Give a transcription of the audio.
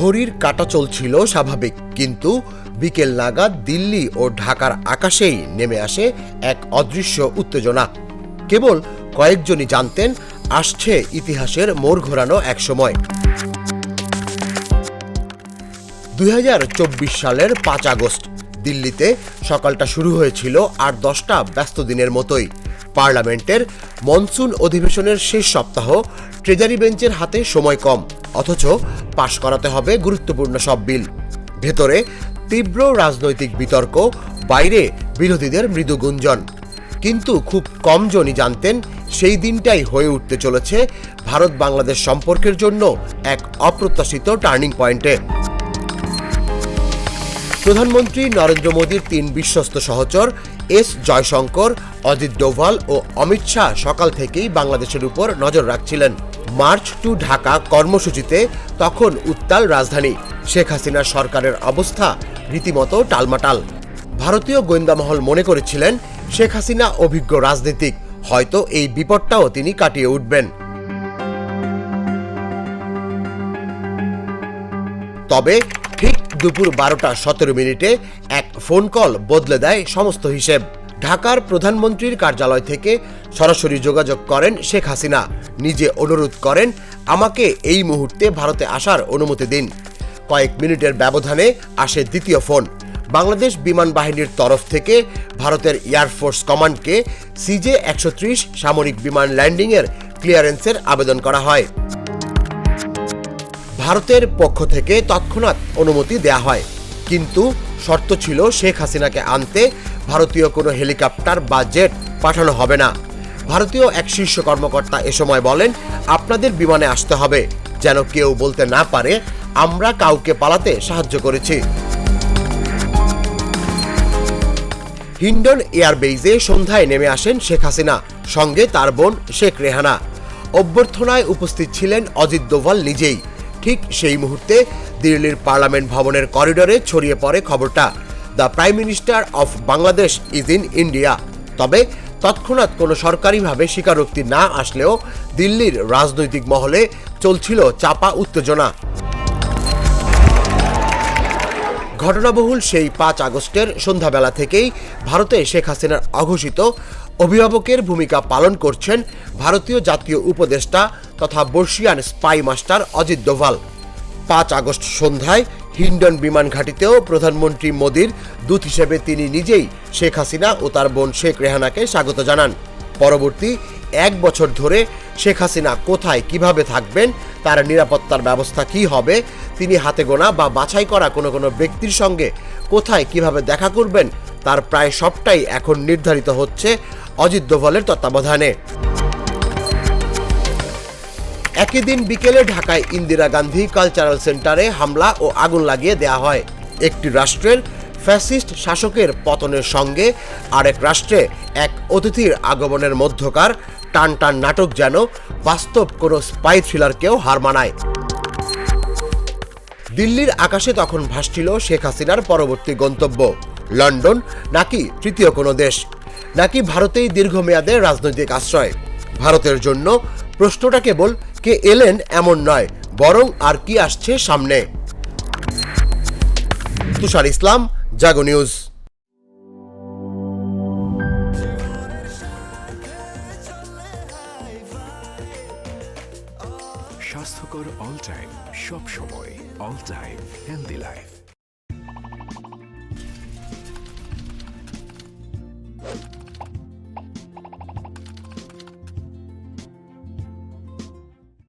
ঘড়ির কাঁটা চলছিল স্বাভাবিক, কিন্তু বিকেল নাগাদ দিল্লি ও ঢাকার আকাশেই নেমে আসে এক অদৃশ্য উত্তেজনা। কেবল কয়েকজনই জানতেন আসছে ইতিহাসের মোড় ঘোরানো এক সময়। 2024 সালের 5 আগস্ট দিল্লিতে সকালটা শুরু হয়েছিল আর 10টা ব্যস্ত দিনের মতোই। পার্লামেন্টের মনসুন অধিবেশনের শেষ সপ্তাহ, ট্রেজারি বেঞ্চের হাতে সময় কম, অথচ পাশ করাতে হবে গুরুত্বপূর্ণ সব বিল। ভেতরে তীব্র রাজনৈতিক বিতর্ক, বাইরে বিরোধীদের মৃদু গুঞ্জন। কিন্তু খুব কমজনই জানতেন সেই দিনটাই হয়ে উঠতে চলেছে ভারত বাংলাদেশ সম্পর্কের জন্য এক অপ্রত্যাশিত টার্নিং পয়েন্টে। প্রধানমন্ত্রী নরেন্দ্র মোদীর 3 বিশ্বস্ত সহচর এস জয়শঙ্কর, অজিত ডোভাল ও অমিত শাহ সকাল থেকেই বাংলাদেশের উপর নজর রাখছিলেন। মার্চ টু ঢাকা কর্মসূচিতে তখন উত্তাল রাজধানী। শেখ হাসিনার সরকারের অবস্থা রীতিমতো টালমাটাল। ভারতীয় গোয়েন্দা মহল মনে করেছিলেন শেখ হাসিনা অভিজ্ঞ রাজনীতিক, হয়তো এই বিপদটাও তিনি কাটিয়ে উঠবেন। তবে ঠিক দুপুর 12টা 17 মিনিটে এক ফোন কল বদলে দেয় সমস্ত হিসেব। ঢাকার প্রধানমন্ত্রীর কার্যালয় থেকে সরাসরি যোগাযোগ করেন শেখ হাসিনা, নিজে অনুরোধ করেন আমাকে এই মুহূর্তে ভারতে আসার অনুমতি দিন। কয়েক মিনিটের ব্যবধানে আসে দ্বিতীয় ফোন। বাংলাদেশ বিমান বাহিনীর তরফ থেকে ভারতের এয়ারফোর্স কমান্ডকে CJ-130 সামরিক বিমান ল্যান্ডিংয়ের ক্লিয়ারেন্সের আবেদন করা হয়। ভারতের পক্ষ থেকে তৎক্ষণাৎ অনুমতি দেয়া হয়, কিন্তু শর্ত ছিল শেখ হাসিনাকে আনতে ভারতীয় কোনো হেলিকপ্টার বা জেট পাঠানো হবে না। ভারতীয় এক শীর্ষ কর্মকর্তা এ সময় বলেন, আপনাদের বিমানে আসতে হবে, যেন কেউ বলতে না পারে আমরা কাউকে পালাতে সাহায্য করেছি। হিন্ডন এয়ারবেইজে সন্ধ্যায় নেমে আসেন শেখ হাসিনা, সঙ্গে তার বোন শেখ রেহানা। অভ্যর্থনায় উপস্থিত ছিলেন অজিত ডোভাল নিজেই। ঠিক সেই মুহূর্তে দিল্লির পার্লামেন্ট ভবনের করিডোরে ছড়িয়ে পড়ে খবরটা, the prime minister of Bangladesh is in India. তবে তৎক্ষণাৎ কোনো সরকারিভাবে স্বীকারোক্তি না আসলেও দিল্লির রাজনৈতিক মহলে চলছিল চাপা উত্তেজনা। ঘটনাবহুল সেই 5 আগস্টের সন্ধ্যাবেলা থেকেই ভারতে শেখ হাসিনার অঘোষিত অভিভাবকের ভূমিকা পালন করছেন ভারতীয় জাতীয় উপদেষ্টা তথা বর্ষিয়ান spy master Ajit Doval. 5 August সন্ধ্যায় হিন্ডন বিমান ঘাঁটিতেও প্রধানমন্ত্রী মোদীর দূত হিসেবে তিনি নিজেই শেখ হাসিনা ও তার বোন শেখ রেহানাকে স্বাগত জানান। পরবর্তী 1 বছর ধরে শেখ হাসিনা কোথায় কিভাবে থাকবেন, তার নিরাপত্তার ব্যবস্থা কি হবে, তিনি হাতে গোনা বা বাছাই করা কোনো ব্যক্তির সঙ্গে কোথায় কিভাবে দেখা করবেন, তার প্রায় সবটাই এখন নির্ধারিত হচ্ছে অজিত ডোভালের তত্ত্বাবধানে। একই দিন বিকেলে ঢাকায় ইন্দিরা গান্ধী কালচারাল সেন্টারে হামলা ও আগুন লাগিয়ে দেয়া হয়। একটি রাষ্ট্রের ফ্যাসিস্ট শাসকের পতনের সঙ্গে আরেক রাষ্ট্রে এক অতিথির আগমনের মধ্যকার টান টান নাটক যেন বাস্তব কোনো স্পাই থ্রিলারকেও হার মানায়। দিল্লির আকাশে তখন ভাসছিল শেখ হাসিনার পরবর্তী গন্তব্য, লন্ডন নাকি তৃতীয় কোনো দেশ, নাকি ভারতেই দীর্ঘমেয়াদের রাজনৈতিক আশ্রয়। ভারতের জন্য প্রশ্নটা কেবল কে এলেন এমন নয়, বরং আর কি আসছে সামনে। তুষার ইসলাম, জাগো নিউজ। স্বাস্থ্যকর অল টাইম, সব সময়, অল টাইম হেলদি লাইফ।